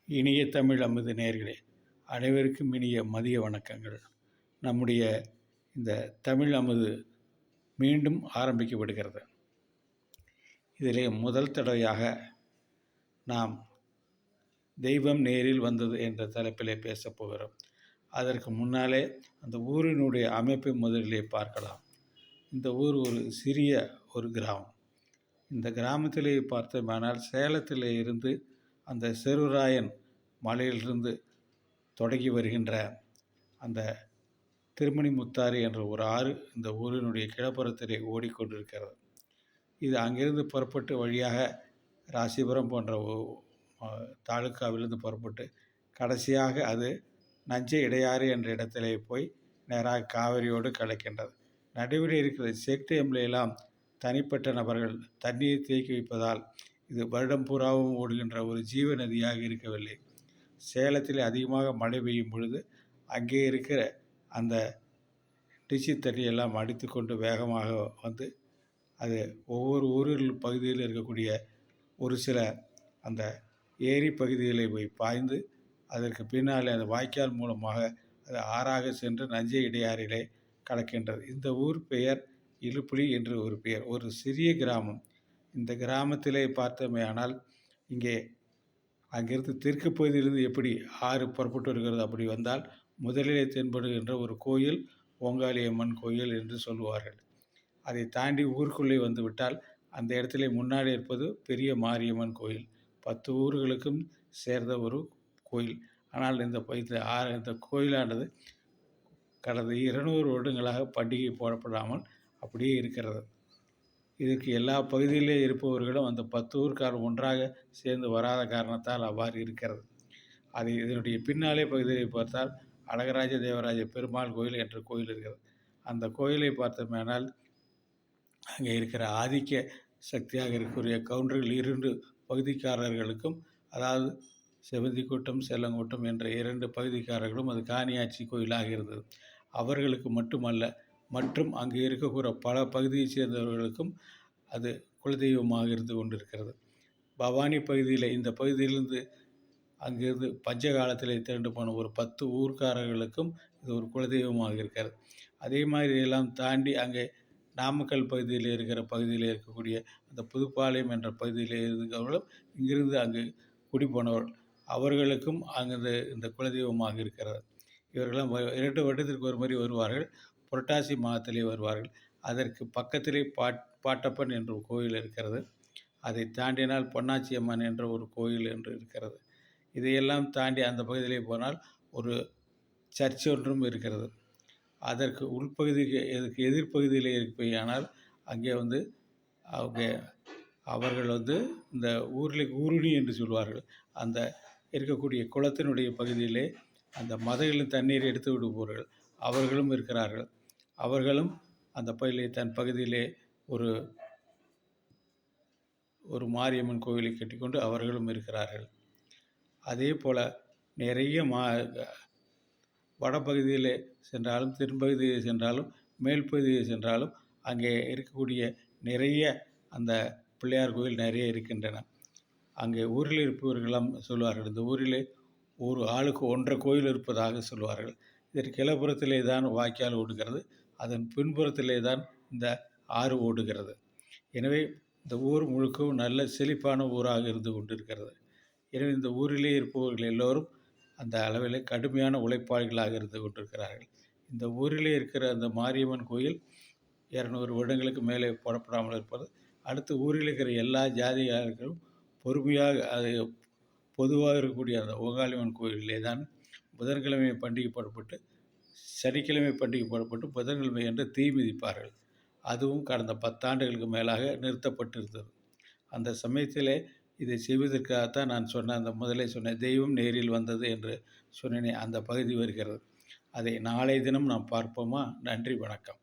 இனிய தமிழ் அமுது நேயர்களே, அனைவருக்கும் இனிய மதிய வணக்கங்கள். நம்முடைய இந்த தமிழ் அமுது மீண்டும் ஆரம்பிக்கப்படுகிறது. இதிலே முதல் தடவையாக நாம் தெய்வம் நேரில் வந்தது என்ற தலைப்பிலே பேசப் போகிறோம். அதற்கு முன்னாலே அந்த ஊரினுடைய அமைப்பை முதலிலே பார்க்கலாம். இந்த ஊர் ஒரு சிறிய ஒரு கிராமம். இந்த கிராமத்திலே பார்த்தோமானால் சேலத்திலே இருந்து அந்த செருராயன் மலையிலிருந்து தொடங்கி வருகின்ற அந்த திருமணி முத்தாறு என்ற ஒரு ஆறு இந்த ஊரினுடைய கிழப்புறத்திலே ஓடிக்கொண்டிருக்கிறது. இது அங்கிருந்து புறப்பட்டு வழியாக ராசிபுரம் போன்ற தாலுக்காவிலிருந்து புறப்பட்டு கடைசியாக அது நஞ்சை இடையாறு என்ற இடத்திலே போய் நேராக காவிரியோடு கலக்கின்றது. நடுவில் இருக்கிற செக் டேம்லையெல்லாம் தனிப்பட்ட நபர்கள் தண்ணீர் தேக்கி வைப்பதால் இது வருடம் பூராவும் ஓடுகின்ற ஒரு ஜீவ நதியாக இருக்கவில்லை. சேலத்தில் அதிகமாக மழை பெய்யும் பொழுது அங்கே இருக்கிற அந்த டிச்சி தண்ணியெல்லாம் அடித்து கொண்டு வேகமாக வந்து அது ஒவ்வொரு ஊரில் பகுதியில் இருக்கக்கூடிய ஒரு சில அந்த ஏரி பகுதிகளை போய் பாய்ந்து அதற்கு பின்னாலே அந்த வாய்க்கால் மூலமாக அது ஆறாக சென்று நஞ்சை இடையாறிலே கலக்கின்றது. இந்த ஊர் பெயர் இலுப்புலி என்று ஒரு பெயர். ஒரு சிறிய கிராமம். இந்த கிராமத்திலே பார்த்தோமேயானால் இங்கே அங்கிருந்து தெற்கு பகுதியிலிருந்து எப்படி ஆறு புறப்பட்டு வருகிறது அப்படி வந்தால் முதலிலே தென்படுகின்ற ஒரு கோயில் ஓங்காளியம்மன் கோயில் என்று சொல்லுவார்கள். அதை தாண்டி ஊருக்குள்ளே வந்துவிட்டால் அந்த இடத்துல முன்னாடி இருப்பது பெரிய மாரியம்மன் கோயில். 10 ஊர்களுக்கும் சேர்ந்த ஒரு கோயில். ஆனால் இந்த கோயிலானது கடந்த 200 வருடங்களாக பண்டிகை போடப்படாமல் அப்படியே இருக்கிறது. இதற்கு எல்லா பகுதியிலே இருப்பவர்களும் அந்த 10 ஊர்க்காரர் ஒன்றாக சேர்ந்து வராத காரணத்தால் அவ்வாறு இருக்கிறது. அது இதனுடைய பின்னாலே பகுதியை பார்த்தால் அழகராஜ தேவராஜ பெருமாள் கோயில் என்ற கோயில் இருக்கிறது. அந்த கோயிலை பார்த்தோமேனால் அங்கே இருக்கிற ஆதிக்க சக்தியாக இருக்கக்கூடிய கவுண்டர்கள் 2 பகுதிக்காரர்களுக்கும், அதாவது செவந்திக்கூட்டம் செல்லங்கூட்டம் என்ற 2 பகுதிக்காரர்களும் அது காணியாட்சி கோயிலாக இருந்தது. அவர்களுக்கு மட்டுமல்ல, மற்றும் அங்கு இருக்கக்கூடிய பல பகுதியைச் சேர்ந்தவர்களுக்கும் அது குலதெய்வமாக இருந்து கொண்டிருக்கிறது. பவானி பகுதியில் இந்த பகுதியிலிருந்து அங்கிருந்து பஞ்ச காலத்தில் திரண்டு போன ஒரு 10 ஊர்க்காரர்களுக்கும் இது ஒரு குலதெய்வமாக இருக்கிறது. அதே மாதிரி எல்லாம் தாண்டி அங்கே நாமக்கல் பகுதியில் இருக்கக்கூடிய அந்த புதுப்பாளையம் என்ற பகுதியில் இருக்கிறவர்களும் இங்கிருந்து அங்கு குடிப்போனவர்கள், அவர்களுக்கும் அங்கு இந்த குலதெய்வமாக இருக்கிறது. இவர்களெல்லாம் 2 வருடத்திற்கு ஒரு முறை வருவார்கள். புரட்டாசி மாதத்திலே வருவார்கள். அதற்கு பக்கத்திலே பாட்டப்பன் என்ற ஒரு கோயில் இருக்கிறது. அதை தாண்டினால் பொன்னாச்சி அம்மன் என்ற ஒரு கோயில் என்று இருக்கிறது. இதையெல்லாம் தாண்டி அந்த பகுதியிலே போனால் ஒரு சர்ச் ஒன்றும் இருக்கிறது. அதற்கு உள்பகுதிக்கு எதிர்ப்பகுதியிலே இருப்பேயானால் அங்கே அவர்கள் இந்த ஊருணி என்று சொல்வார்கள். அந்த இருக்கக்கூடிய குளத்தினுடைய பகுதியிலே அந்த மதகளின் தண்ணீரை எடுத்து விடுபவர்கள் அவர்களும் இருக்கிறார்கள். அவர்களும் அந்த தன் பகுதியிலே ஒரு மாரியம்மன் கோவிலை கட்டிக்கொண்டு அவர்களும் இருக்கிறார்கள். அதே போல் நிறைய வடபகுதியில் சென்றாலும் தென்பகுதியில் சென்றாலும் மேல் பகுதியில் சென்றாலும் அங்கே இருக்கக்கூடிய நிறைய அந்த பிள்ளையார் கோயில் நிறைய இருக்கின்றன. அங்கே ஊரில் இருப்பவர்களெல்லாம் சொல்வார்கள், இந்த ஊரிலே ஒரு ஆளுக்கு 1.5 கோயில் இருப்பதாக சொல்வார்கள். இதற்கு கிழப்புறத்திலே தான் வாய்க்கால் ஓடுகிறது, அதன் பின்புறத்திலே தான் இந்த ஆறு ஓடுகிறது. எனவே இந்த ஊர் முழுக்கவும் நல்ல செழிப்பான ஊராக இருந்து கொண்டிருக்கிறது. எனவே இந்த ஊரிலே இருப்பவர்கள் எல்லோரும் அந்த அளவில் கடுமையான உழைப்பாளிகளாக இருந்து கொண்டிருக்கிறார்கள். இந்த ஊரிலே இருக்கிற அந்த மாரியம்மன் கோயில் 200 வருடங்களுக்கு மேலே போடப்படாமல் இருப்பது. அடுத்து ஊரில் இருக்கிற எல்லா ஜாதிகாரர்களும் பொறுமையாக அது பொதுவாக இருக்கக்கூடிய அந்த ஓங்காளியம்மன் கோயிலே தான் புதன்கிழமை பண்டிகை போடப்பட்டு, சனிக்கிழமை பண்டிகை போடப்பட்டு, புதன்கிழமை என்று தீ மிதிப்பார்கள். அதுவும் கடந்த 10 ஆண்டுகளுக்கு மேலாக நிறுத்தப்பட்டிருந்தது. அந்த சமயத்திலே இதை செய்வதற்காகத்தான் நான் முதலே சொன்ன தெய்வம் நேரில் வந்தது என்று சொன்னேனே, அந்த பகுதி வருகிறது. அதை நாளைய தினம் நாம் பார்ப்போமா? நன்றி, வணக்கம்.